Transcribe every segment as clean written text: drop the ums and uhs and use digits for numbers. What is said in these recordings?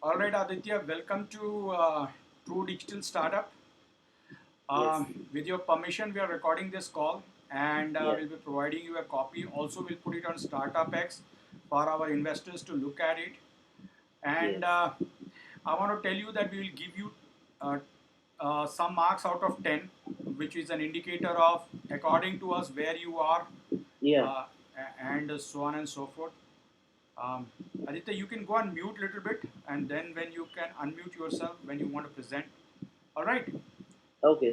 All right, Aditya, welcome to True Digital Startup. Yes. With your permission, we are recording this call and Yeah. we'll be providing you a copy. Also, we'll put it on Startup X for our investors to look at it. And Yes. I want to tell you that we will give you uh, some marks out of 10, which is an indicator of, according to us, where you are Yeah. uh, and so on and so forth. Um, Aditya, you can go on mute a little bit, and then when you can unmute yourself when you want to present. All right. Okay.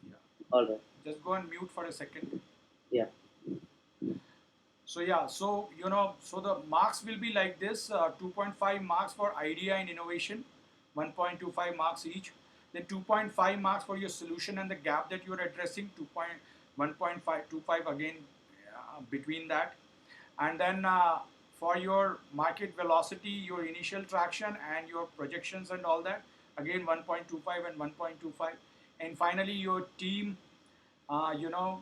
Yeah. All right. Just go on mute for a second. Yeah. So yeah, so the marks will be like this: 2.5 marks for idea and innovation, 1.25 marks each. Then 2.5 marks for your solution and the gap that you are addressing, 1.525 again between that, and then for your market velocity, your initial traction, and your projections and all that, again 1.25 and 1.25, and finally your team, you know,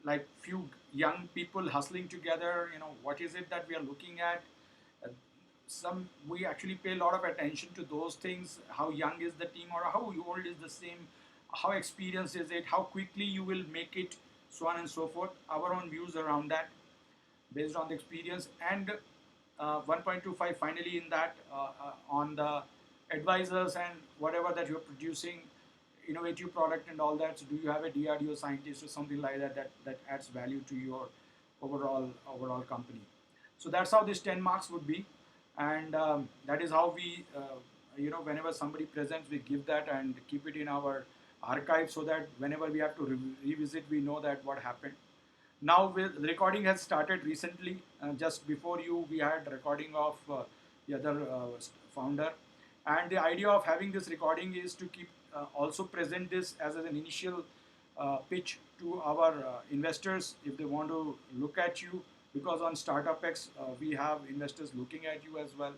like few young people hustling together. What is it that we are looking at? Uh, some we actually pay a lot of attention to those things. How young is the team, or how old is the same? How experienced is it? How quickly you will make it? So on and so forth. Our own views around that based on the experience, and 1.25 finally in that on the advisors and whatever that you're producing, innovative product and all that. So do you have a DRDO scientist or something like that that adds value to your overall company? So that's how this 10 marks would be, and that is how we whenever somebody presents, we give that and keep it in our archive, so that whenever we have to revisit, we know that what happened. Now the recording has started recently. Just before you, we had recording of the other founder, and the idea of having this recording is to keep also present this as an initial pitch to our investors if they want to look at you, because on Startup X we have investors looking at you as well.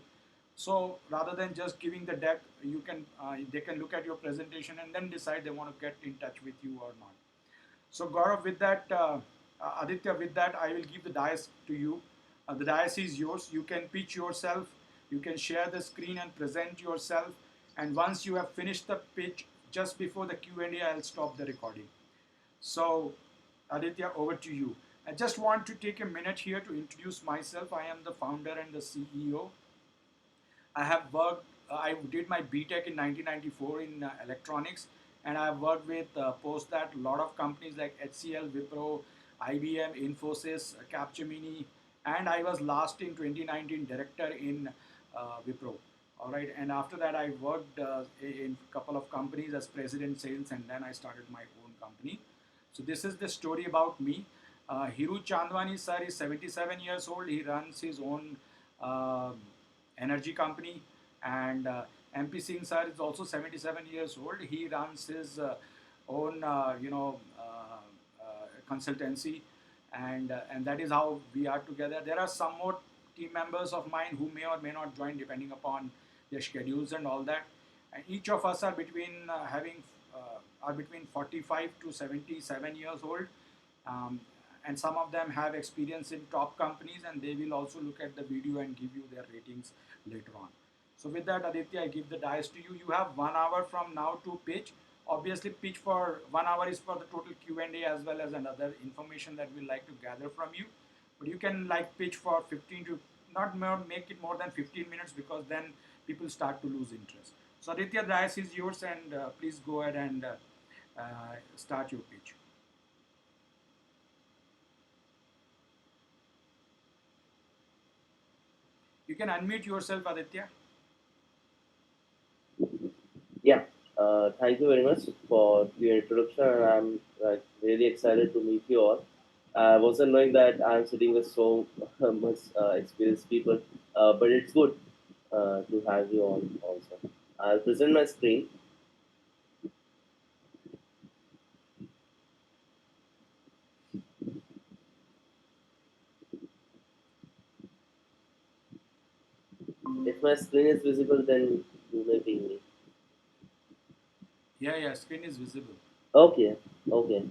So rather than just giving the deck, they can look at your presentation and then decide they want to get in touch with you or not. So Gaurav, with that, Aditya, with that, I will give the dice to you. The dice is yours. You can pitch yourself. You can share the screen and present yourself. And once you have finished the pitch, just before the Q&A, I'll stop the recording. So, Aditya, over to you. I just want to take a minute here to introduce myself. I am the founder and the CEO. I have worked. I did my BTech in 1994 in electronics, and I've worked with post that a lot of companies like HCL, Wipro, IBM, Infosys, Capgemini, and I was last in 2019 director in Wipro. All right, and after that I worked in a couple of companies as president sales, and then I started my own company. So this is the story about me. Hiru Chandwani sir is 77 years old. He runs his own uh, energy company, and MP Singh sir is also 77 years old. He runs his own, consultancy, and that is how we are together. There are some more team members of mine who may or may not join depending upon their schedules and all that. And each of us are between 45 to 77 years old, um, and some of them have experience in top companies, and they will also look at the video and give you their ratings later on. So with that, Aditya, I give the dice to you. You have 1 hour from now to pitch. Obviously, pitch for 1 hour is for the total Q&A as well as another information that we like to gather from you. But you can like pitch for 15 to not more, make it more than 15 minutes, because then people start to lose interest. So Aditya, the dice is yours, and please go ahead and start your pitch. You can unmute yourself, Aditya. Yeah. Thank you very much for your introduction, and I'm really excited to meet you all. I wasn't knowing that I'm sitting with so much experienced people, but it's good to have you on also. I'll present my screen. If my screen is visible, then you may ping me. Yeah, yeah, screen is visible. Okay. Okay.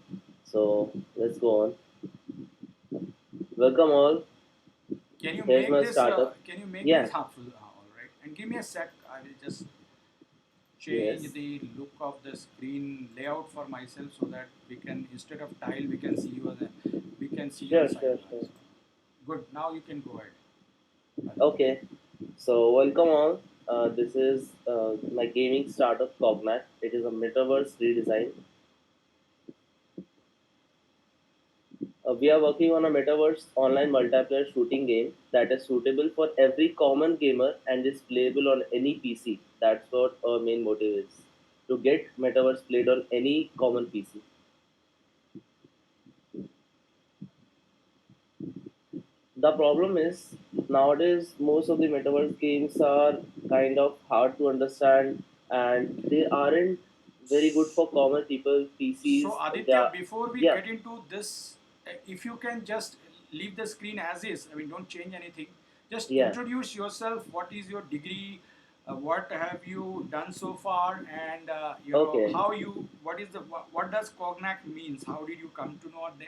So let's go on. Welcome all. Can you Here's make my this? startup. Can you make Yeah. this half? All right. And give me a sec. I will just change Yes. the look of the screen layout for myself so that we can, instead of tile, we can see you Sure, side sure, by. sure. So good. Now you can go ahead. Okay. So welcome all. This is my gaming startup Cognac. It is a metaverse redesign. We are working on a metaverse online multiplayer shooting game that is suitable for every common gamer and is playable on any PC. That's what our main motive is, to get metaverse played on any common PC. The problem is nowadays most of the metaverse games are kind of hard to understand and they aren't very good for common people, So PCs. They Aditya, are, before we yeah, get into this, if you can just leave the screen as is, I mean, don't change anything. Just yeah, introduce yourself. What is your degree? What have you done so far? And okay, how you? What is the? What does Cognac means? How did you come to know the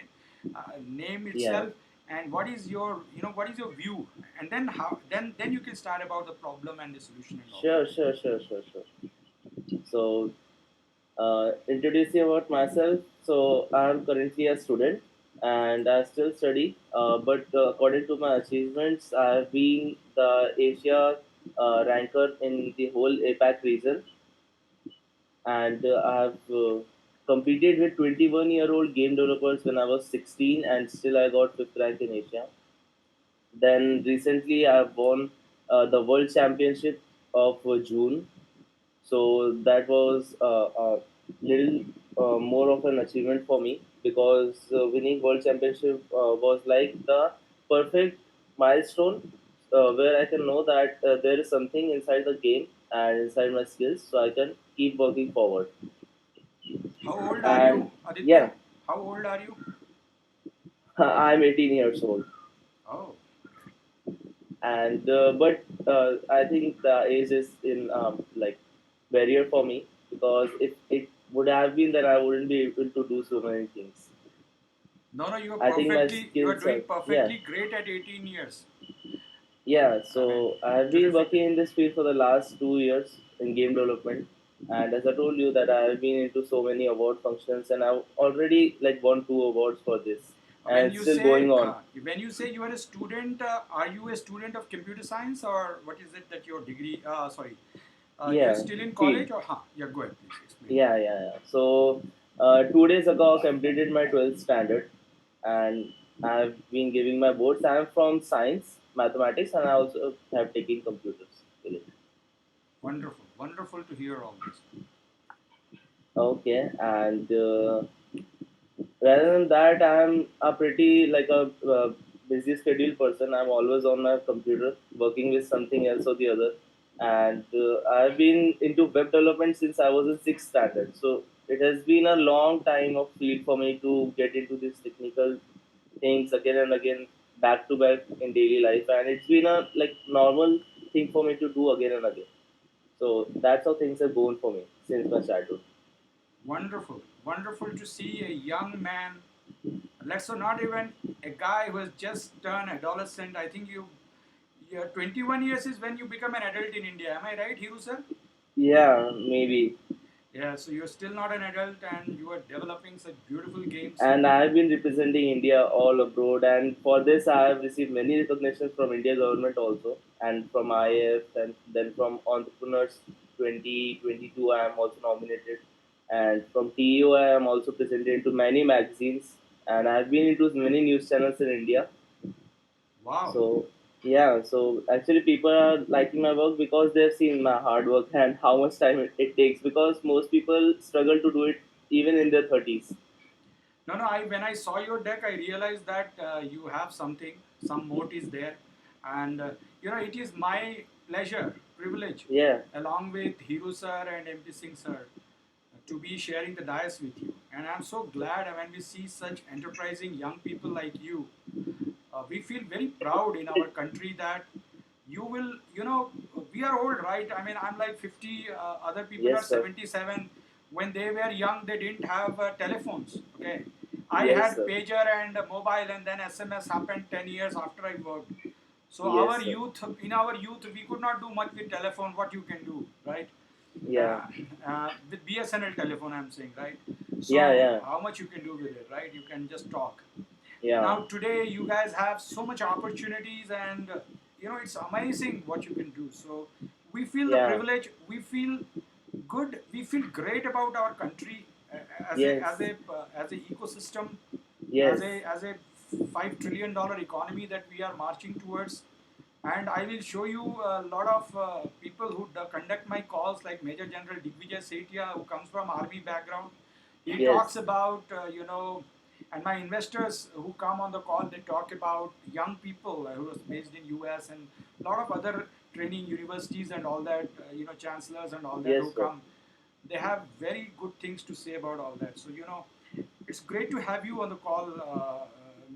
name yeah, itself? And what is your? What is your view? And then how? Then you can start about the problem and the solution and all sure, that. sure, sure, sure, sure. So introducing about myself. So I'm currently a student and I still study. But according to my achievements, I've been the Asia ranker in the whole APAC region, and I've competed with 21-year-old game developers when I was 16, and still I got fifth rank in Asia. Then recently I've won the World Championship of June, so that was a little more of an achievement for me because winning world championship was like the perfect milestone where I can know that there is something inside the game and inside my skills, so I can keep working forward. How old are And you, Aditya? yeah, How old are you? I'm 18 years old, Oh. and but I think the age is in like barrier for me because if it would have been that I wouldn't be able to do so many things. No, no, I think my you are skills are, doing yeah, perfectly great at 18 years. yeah. I mean, So I've been terrific. working in this field for the last 2 years in game development, and as I told you that I've been into so many award functions, and I've already like won 2 awards for this, and When it's you still going say on. you are a student, are you a student of computer science or what is it that your degree? Sorry, you're Yeah, still in field. college or huh? Yeah, go ahead, please explain. Yeah, yeah, yeah. So 2 days ago, I completed my 12th standard, and I've been giving my boards. I'm from science, mathematics, and I also have taken computers. Wonderful, wonderful to hear all this. Okay, and rather than that, I'm a pretty like a busy schedule person. I'm always on my computer working with something else or the other, and I've been into web development since I was in sixth standard. So it has been a long time of field for me to get into these technical things again and again, back to back in daily life, and it's been a like normal thing for me to do again and again. So that's how things have gone for me since my childhood. Wonderful, wonderful to see a young man. Let's say not even a guy who has just turned adolescent. I think yeah, 21 years is when you become an adult in India. Am I right, Hiru sir? Yeah, maybe. Yeah, so you're still not an adult and you are developing such beautiful games. And I have been representing India all abroad. And for this, I have received many recognitions from India government also, and from Wow. IF, and then from Entrepreneurs 2022. I am also nominated, and from TEO, I am also presented into many magazines, and I have been into many news channels in India. Wow. So yeah, so actually people are liking my work because they've seen my hard work and how much time it takes. Because most people struggle to do it even in their 30s. No, no, when I saw your deck, I realized that you have something, some moat is there. And, it is my pleasure, privilege, Yeah. along with Hiru sir and MP Singh sir, to be sharing the dais with you. And I'm so glad when we see such enterprising young people like you. We feel very proud in our country that you will, we are old, right? I mean, I'm like 50, other people are Yes, sir. 77. When they were young, they didn't have telephones, okay? I Yes, had sir. pager and mobile, and then SMS happened 10 years after I worked. So Yes, sir. in our youth, we could not do much with telephone. What you can do, right? Yeah, Uh, with BSNL telephone, I'm saying, right? yeah, So yeah, how much you can do with it, right? You can just talk. yeah, Now today, you guys have so much opportunities, and it's amazing what you can do. So we feel the yeah. privilege. We feel good. We feel great about our country Yes, as a ecosystem, yes, as a $5 trillion economy that we are marching towards. And I will show you a lot of people who conduct my calls, like Major General Digvijay Setia, who comes from army background. He talks yes, about, and my investors who come on the call, they talk about young people who are based in US and a lot of other training universities and all that, chancellors and all that who yes, sir. come. They have very good things to say about all that. So, it's great to have you on the call,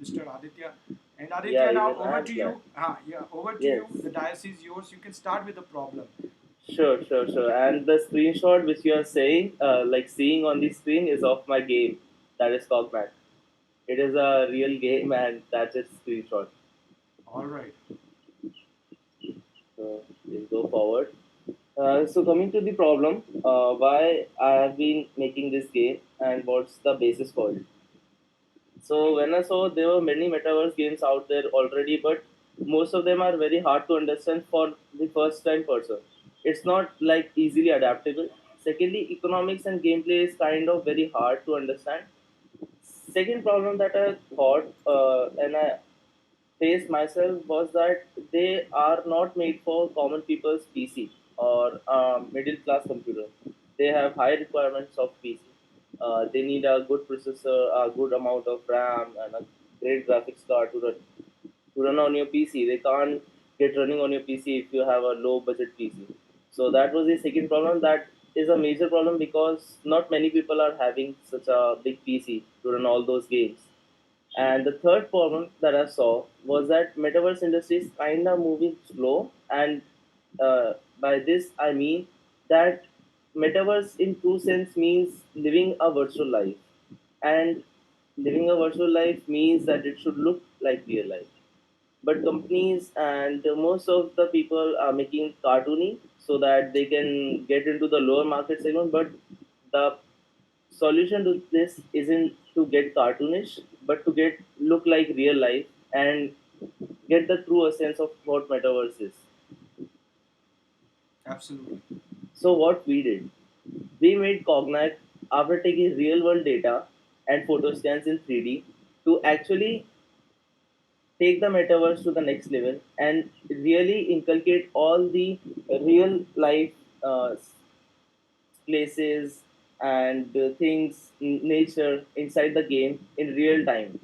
Mr. Aditya. And Yeah, Aditya, now even over I'm to glad. you. Yeah, over to Yes. you. The dice is yours. You can start with the problem. Sure, sure, sure. And the screenshot which you are saying, like seeing on the screen, is of my game. That is Cognac. It is a real game, and that's its screenshot. All right. So we'll go forward. So coming to the problem, why I have been making this game and what's the basis for it. So when I saw there were many metaverse games out there already, but most of them are very hard to understand for the first time person. It's not like easily adaptable. Secondly, economics and gameplay is kind of very hard to understand. Second problem that I thought and I faced myself was that they are not made for common people's PC or middle class computer. They have high requirements of PC. They need a good processor, a good amount of RAM, and a great graphics card to run on your PC. They can't get running on your PC if you have a low budget PC. So that was the second problem. That is a major problem because not many people are having such a big PC to run all those games. And the third problem that I saw was that metaverse industry is kind of moving slow, and by this I mean that metaverse in true sense means living a virtual life, and living a virtual life means that it should look like real life. But companies and most of the people are making cartoony so that they can get into the lower market segment. But the solution to this isn't to get cartoonish, but to get look like real life and get the true essence of what metaverse is. Absolutely. So what we did, we made Cognac after taking real world data and photo scans in 3D to actually take the metaverse to the next level and really inculcate all the real life places and things, nature inside the game in real time.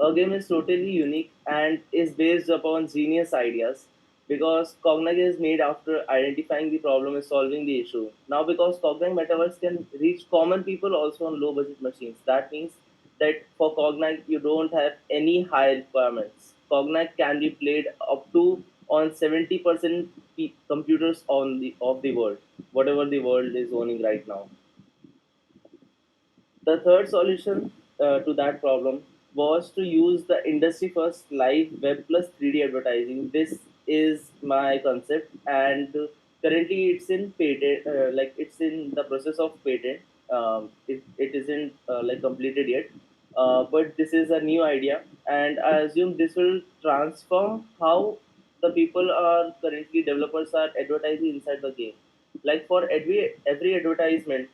Our game is totally unique and is based upon genius ideas because Cognac is made after identifying the problem and solving the issue. Now, because Cognac Metaverse can reach common people also on low budget machines, that means that for Cognac you don't have any high requirements. Cognac can be played up to on 70% computers on the of the world, whatever the world is owning right now. The third solution to that problem was to use the industry first live web plus 3D advertising. This is my concept, and currently it's in patent, like it's in the process of patent. It isn't like completed yet, but this is a new idea, and I assume this will transform how the people are currently developers are advertising inside the game. Like for every advertisement,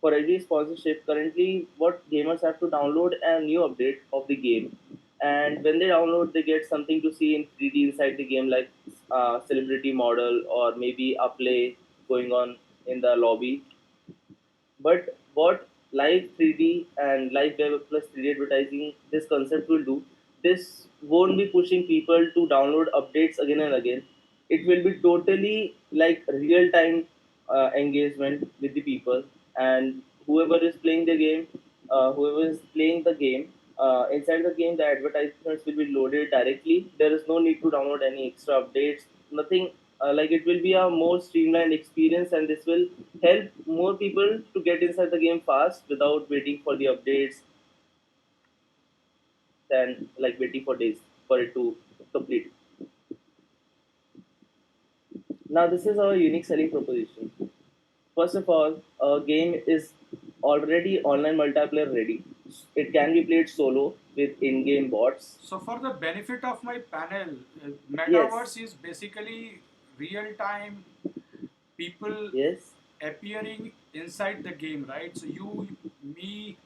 for every sponsorship, currently what gamers have to download a new update of the game, and when they download, they get something to see in 3D inside the game, like celebrity model or maybe a play going on in the lobby. But what live 3D and live web plus 3D advertising, this concept will do, this won't be pushing people to download updates again and again. It will be totally like real time engagement with the people, and whoever is playing the game, whoever is playing the game, inside the game, the advertisements will be loaded directly. There is no need to download any extra updates, nothing. Like it will be a more streamlined experience, and this will help more people to get inside the game fast without waiting for the updates and like waiting for days for it to complete. Now this is our unique selling proposition. First of all, a game is already online multiplayer ready. It can be played solo with in-game bots. So for the benefit of my panel, Yes, metaverse is basically real time people yes, appearing inside the game, right? So you, me,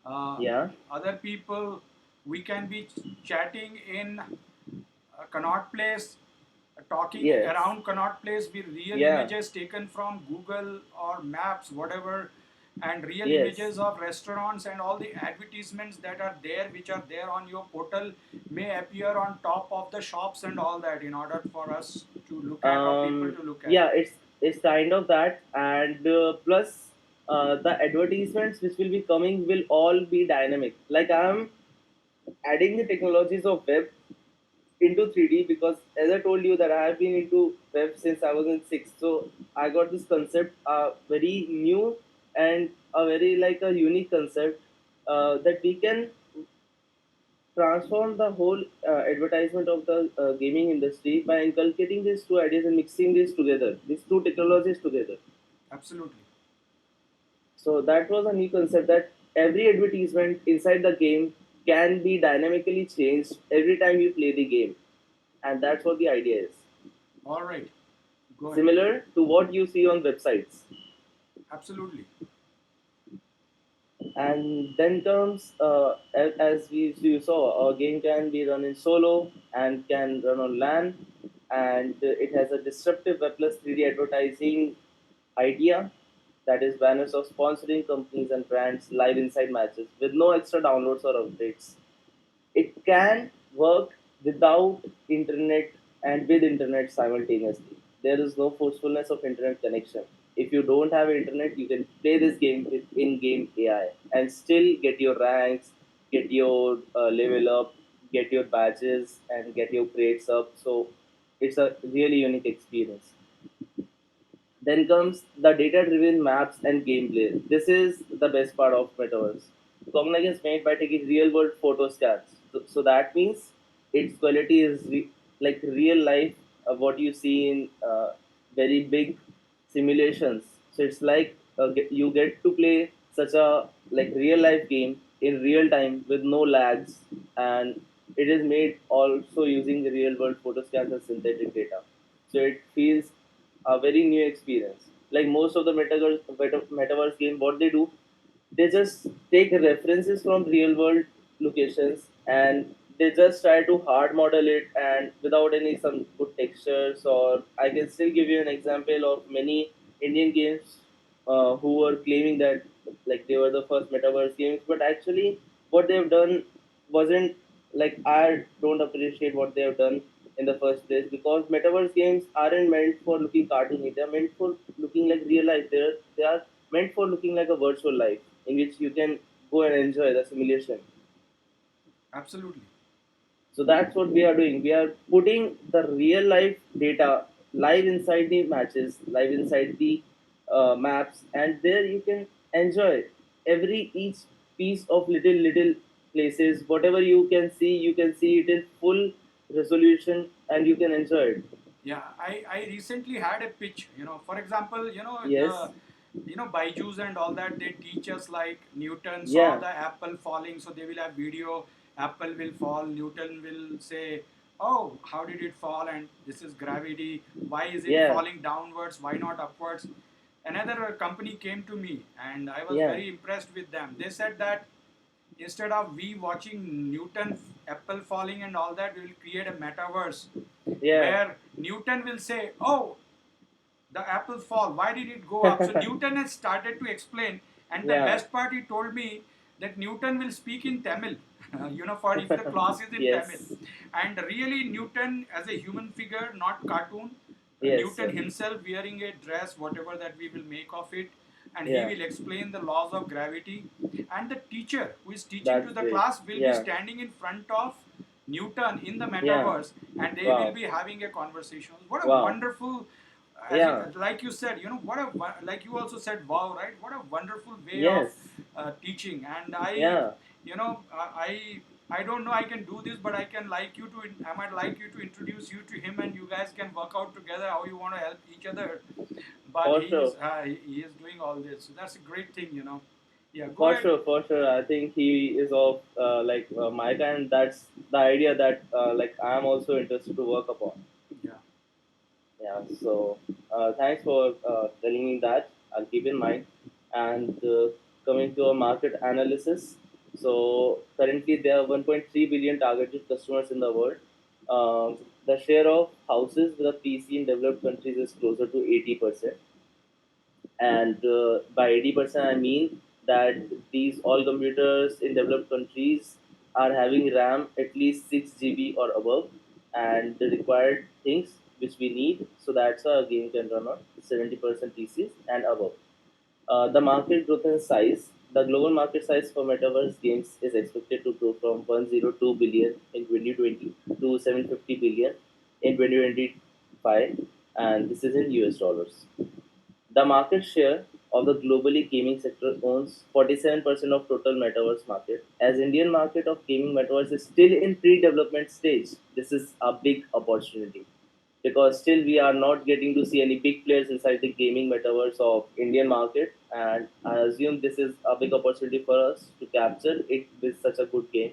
uh, yeah, other people, we can be chatting in Connaught Place, talking yes, around Connaught Place with real yeah, images taken from Google or Maps, whatever, and real yes. images of restaurants and all the advertisements that are there, which are there on your portal, may appear on top of the shops and all that in order for us to look at or people to look at. Yeah, it's kind of that, and plus the advertisements which will be coming will all be dynamic. Like I'm adding the technologies of web into 3D because as I told you that I have been into web since I was in sixth. So I got this concept, very new and a very like a unique concept, that we can transform the whole advertisement of the gaming industry by inculcating these two ideas and mixing these together, these two technologies together. Absolutely. So that was a new concept that every advertisement inside the game can be dynamically changed every time you play the game, and that's what the idea is. All right. Go ahead. Similar to what you see on websites. Absolutely. And then comes, as you saw, a game can be run in solo and can run on LAN, and it has a disruptive web plus 3D advertising idea, that is banners of sponsoring companies and brands live inside matches with no extra downloads or updates. It can work without internet and with internet simultaneously. There is no forcefulness of internet connection. If you don't have internet, you can play this game with in-game AI and still get your ranks, get your level up, get your badges, and get your grades up. So it's a really unique experience. Then comes the data-driven maps and gameplay. This is the best part of Metaverse. Cognac is made by taking real-world photo scans. So that means its quality is like real life, what you see in very big simulations. So it's like you get to play such a like real life game in real time with no lags, and it is made also using the real-world photo scans and synthetic data. So it feels a very new experience. Like most of the metaverse game, what they do, they just take references from real world locations and they just try to hard model it and without any some good textures. Or I can still give you an example of many Indian games who were claiming that like they were the first metaverse games, but actually what they've done wasn't like, I don't appreciate what they have done in the first place, because metaverse games aren't meant for looking cartoony. They're meant for looking like real life. They are meant for looking like a virtual life in which you can go and enjoy the simulation. Absolutely. So that's what we are doing. We are putting the real life data live inside the matches, live inside the maps, and there you can enjoy every each piece of little places. Whatever you can see it in full resolution, and you can enjoy it. Yeah, I recently had a pitch. For example, Yes. Byju's and all that. They teach us like Newton saw Yeah. the apple falling, so they will have video. Apple will fall. Newton will say, "Oh, how did it fall?" And this is gravity. Why is it Yeah. falling downwards? Why not upwards? Another company came to me, and I was Yeah. very impressed with them. They said that instead of we watching Newton apple falling and all that, we will create a metaverse Yeah. where Newton will say, "Oh, the apple fall. Why did it go up?" So Newton has started to explain, and the Yeah. best part, he told me that Newton will speak in Tamil. For if the class is in Tamil, Yes. and really Newton as a human figure, not cartoon. Yes, Newton sir. himself wearing a dress, whatever that we will make of it, and he Yeah. will explain the laws of gravity. And the teacher who is teaching to That's the great. class will be Yeah. standing in front of Newton in the Yeah. metaverse, and they will Wow. be having a conversation. What a Wow. wonderful, as you Yeah. like you said, like you also said, wow, right? What a wonderful way of Yes. teaching. And I, Yeah. you know, I I don't know I can do this, but I might like you to introduce you to him, and you guys can work out together how you want to help each other. But For sure. he is doing all this, so that's a great thing, you know. Yeah, go For ahead. sure, for sure. I think he is of my kind. That's the idea that I'm also interested to work upon. Yeah. Yeah. So thanks for telling me that. I'll keep in mind. And coming to a market analysis, so currently there are 1.3 billion targeted customers in the world. The share of houses with a PC in developed countries is closer to 80%, and by 80% I mean that these all computers in developed countries are having RAM at least 6 GB or above, and the required things which we need, so that's a game can run on 70% PCs and above. The market growth and size. The global market size for metaverse games is expected to grow from 102 billion in 2020 to 750 billion in 2025, and this is in US dollars. The market share of the globally gaming sector owns 47% of total metaverse market. As Indian market of gaming metaverse is still in pre-development stage, this is a big opportunity because still we are not getting to see any big players inside the gaming metaverse of Indian market, and I assume this is a big opportunity for us to capture it with such a good game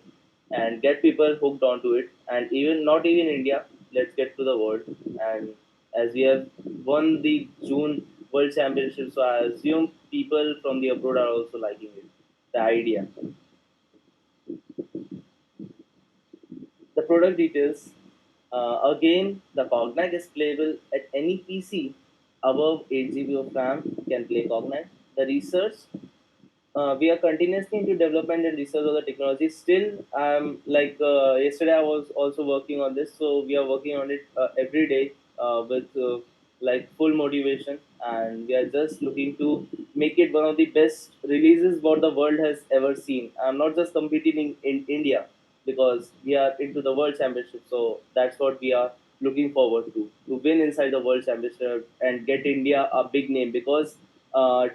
and get people hooked onto it, and even not even India, let's get to the world. And as we have won the June World Championship, so I assume people from the abroad are also liking it. The idea. The product details. Again, the Cognac is playable at any PC above 8 GB of RAM can play Cognac. The research, we are continuously into development and research of the technology. Still, yesterday I was also working on this, so we are working on it every day with full motivation, and we are just looking to make it one of the best releases what the world has ever seen. I'm not just competing in India because we are into the world championship, so that's what we are looking forward to win inside the world championship and get India a big name because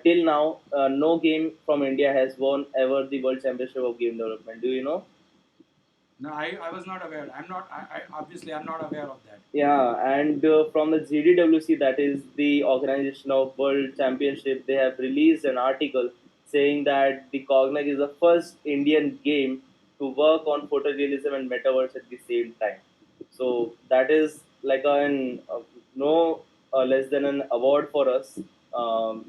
till now, no game from India has won ever the World Championship of Game Development. Do you know? No, I was not aware. I obviously I'm not aware of that. Yeah, and from the GDWC, that is the Organization of World Championship, they have released an article saying that the Cognac is the first Indian game to work on photorealism and metaverse at the same time. So that is like an no less than an award for us.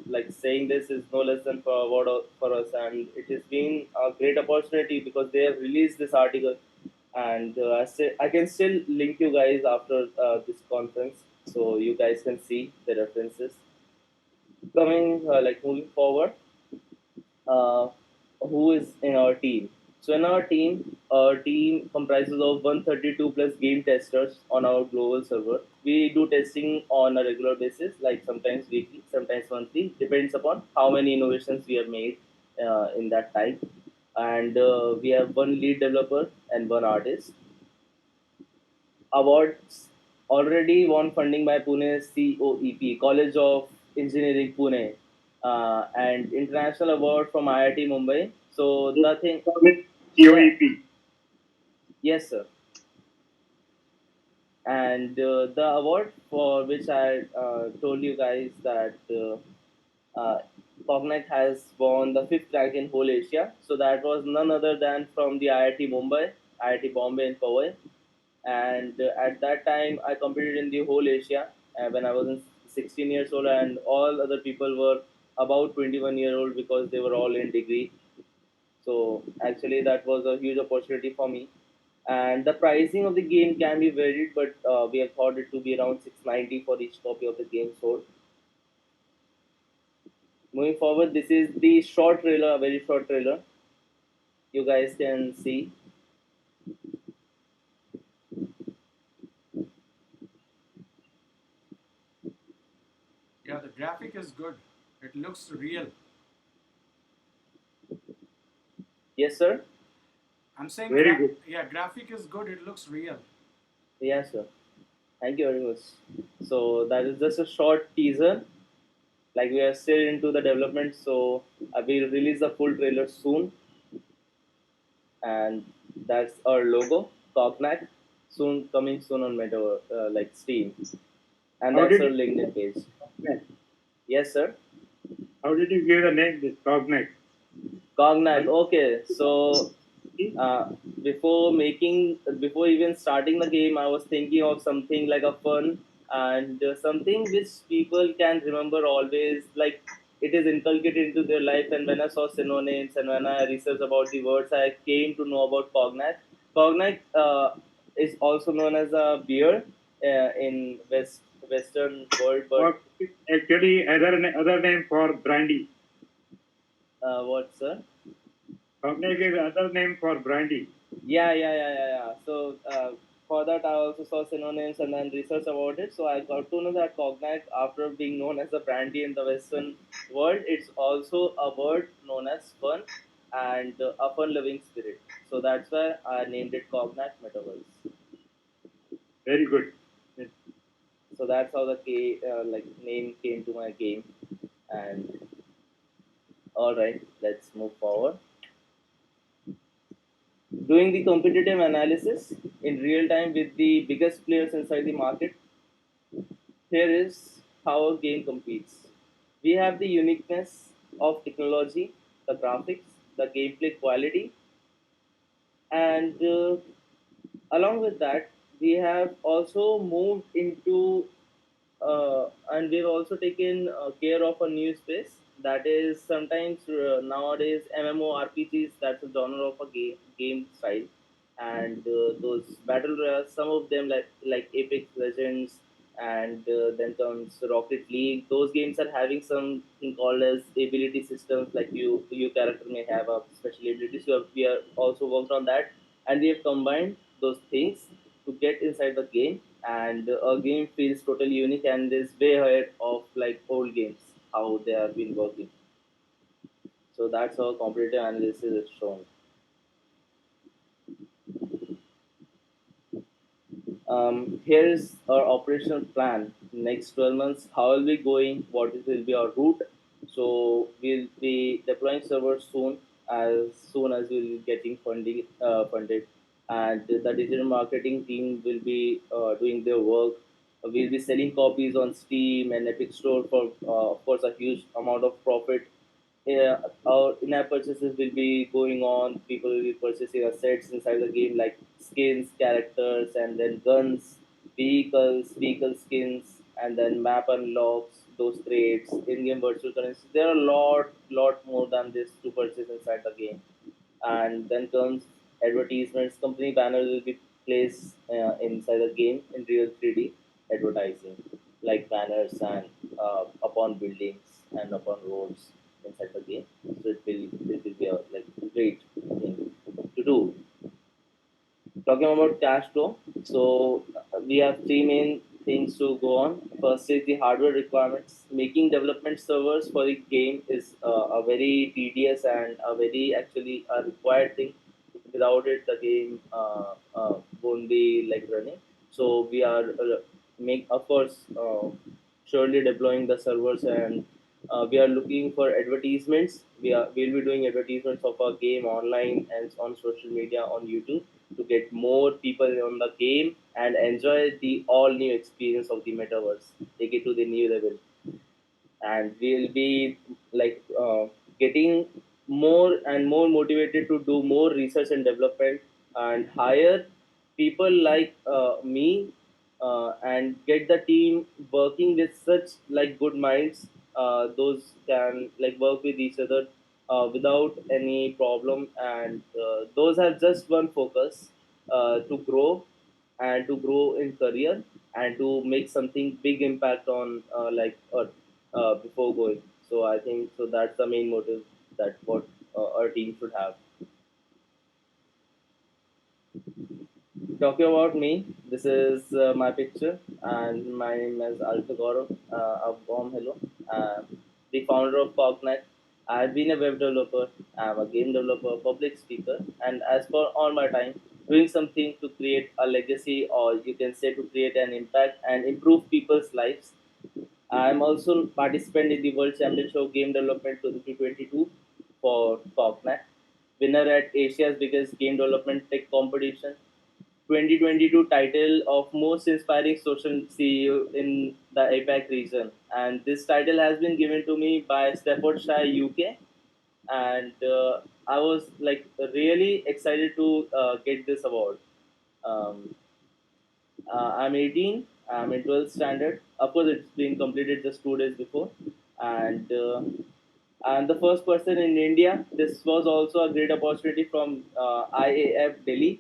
Like saying this is no less than for award for us, and it has been a great opportunity because they have released this article, and I can still link you guys after this conference so you guys can see the references. Coming moving forward, uh, who is in our team? So in our team comprises of 132 plus game testers on our global server. We do testing on a regular basis, like sometimes weekly, sometimes monthly, depends upon how many innovations we have made in that time. And we have one lead developer and one artist. Awards already won funding by Pune COEP, College of Engineering Pune, and international award from IIT Mumbai. So the thing, yeah, COEP. yes, sir. And the award for which I told you guys that Cognac has won the fifth rank in whole Asia. So that was none other than from the IIT Mumbai, IIT Bombay, and Powai. And at that time I competed in the whole Asia when I was 16 years old, and all other people were about 21-year old because they were all in degree. So actually that was a huge opportunity for me, and the pricing of the game can be varied, but we have thought it to be around 690 for each copy of the game sold. Moving forward, this is the short trailer, a very short trailer you guys can see. Yeah, the graphic is good. It looks real. Yes sir. I'm saying Very good. yeah, graphic is good. It looks real. Yes sir. Thank you very much. So that is just a short teaser. Like we are still into the development, so I will release the full trailer soon. And That's our logo, Cognac, soon coming soon on Meta, like Steam, and How that's did our you LinkedIn page. Cognac? Yes, sir. How did you give the name this Cognac? Cognac. Well, Okay, so uh, before even starting the game, I was thinking of something like a fun and something which people can remember always. Like it is inculcated into their life. And when I saw synonyms and when I researched about the words, I came to know about Cognac. Cognac is also known as a beer in Western world, but it's actually other name for brandy. what, sir? Cognac is other name for brandy. Yeah. So for that, I also saw synonyms and then research about it. So I got to know that Cognac, after being known as a brandy in the Western world, it's also a word known as fun and a fun-loving spirit. So that's why I named it Cognac Metaverse. Very good. Yes. So that's how the like name came to my game. And all right, let's move forward. Doing the competitive analysis in real time with the biggest players inside the market. Here is how a game competes. We have the uniqueness of technology, the graphics, the gameplay quality, and along with that, we have also moved into and we've also taken care of a new space that is sometimes nowadays MMORPGs. That's a genre of a game style, and those battle royals. Some of them like Apex Legends, and then comes Rocket League. Those games are having something called as ability systems. Like your character may have a special ability. So we are also worked on that, and we have combined those things to get inside the game, and a game feels totally unique and is way ahead of like old games how they have been working. So that's how competitive analysis is shown. Here is our operational plan. Next 12 months, how will we going? What will be our route? So we'll be deploying servers soon as we'll be getting funded, and the digital marketing team will be doing their work. We'll be selling copies on Steam and Epic Store for, of course, a huge amount of profit. Yeah, our in-app purchases will be going on. People will be purchasing assets inside the game like skins, characters, and then guns, vehicle skins, and then map unlocks, those trades, in-game virtual currency. There are a lot more than this to purchase inside the game. And then comes advertisements. Company banners will be placed inside the game in real 3D advertising, like banners and upon buildings and upon roads inside the game. So it will be a like great thing to do. Talking about cash flow, so we have three main things to go on. First is the hardware requirements. Making development servers for the game is a very tedious and a very actually a required thing. Without it, the game won't be like running. So we are make of course surely deploying the servers, and we are looking for advertisements. We'll be doing advertisements of our game online and on social media on YouTube to get more people on the game and enjoy the all new experience of the metaverse. Take it to the new level, and we'll be like getting more and more motivated to do more research and development and hire people like me, and get the team working with such like good minds. Those can like work with each other without any problem, and those have just one focus, to grow and to grow in career and to make something big impact on Earth before going. So I think so that's the main motive that what our team should have. Talking about me, this is my picture, and my name is Alto Gaurav. A warm hello. The founder of Cognac. I've been a web developer, I'm a game developer, public speaker, and as for all my time, doing something to create a legacy, or you can say to create an impact and improve people's lives. I'm also participant in the World Championship of Game Development 2022 for Cognac. winner at Asia's biggest game development tech competition, 2022 title of most inspiring social CEO in the APAC region. And this title has been given to me by Staffordshire, UK. And I was like really excited to get this award. Um, I'm 18. I'm in 12th standard. Of course, it's been completed just 2 days before, and I'm the first person in India. This was also a great opportunity from IAF Delhi,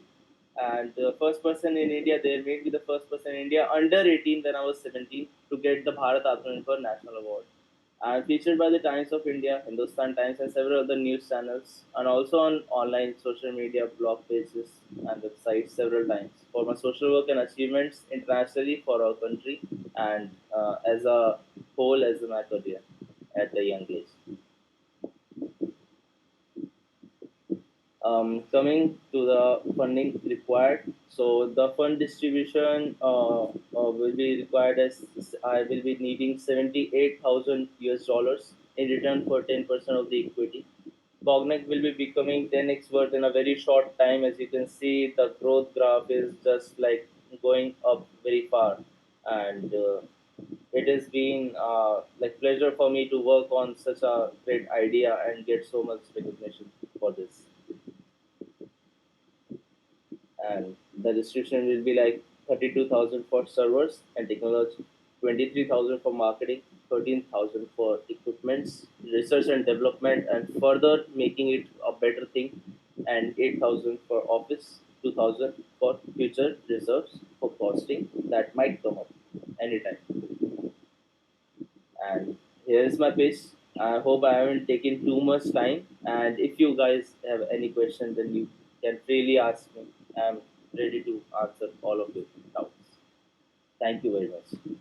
and first person in India. They made me the first person in India under 18 when I was 17 to get the Bharat Atmanirbhar National Award. I'm featured by the Times of India, Hindustan Times, and several other news channels, and also on online social media, blog pages, and websites several times for my social work and achievements internationally for our country and as a whole as my career at a young age. Coming to the funding required, so the fund distribution will be required as I will be needing 78,000 US dollars in return for 10% of the equity. Cognac will be becoming 10x worth in a very short time. As you can see, the growth graph is just like going up very far, and it has been like pleasure for me to work on such a great idea and get so much recognition for this. And the distribution will be like 32,000 for servers and technology, 23,000 for marketing, 13,000 for equipments, research and development, and further making it a better thing, and 8,000 for office, 2,000 for future reserves for costing that might come up anytime. And here is my pitch. I hope I haven't taken too much time. And if you guys have any questions, then you can freely ask me. I'm ready to answer all of your doubts. Thank you very much.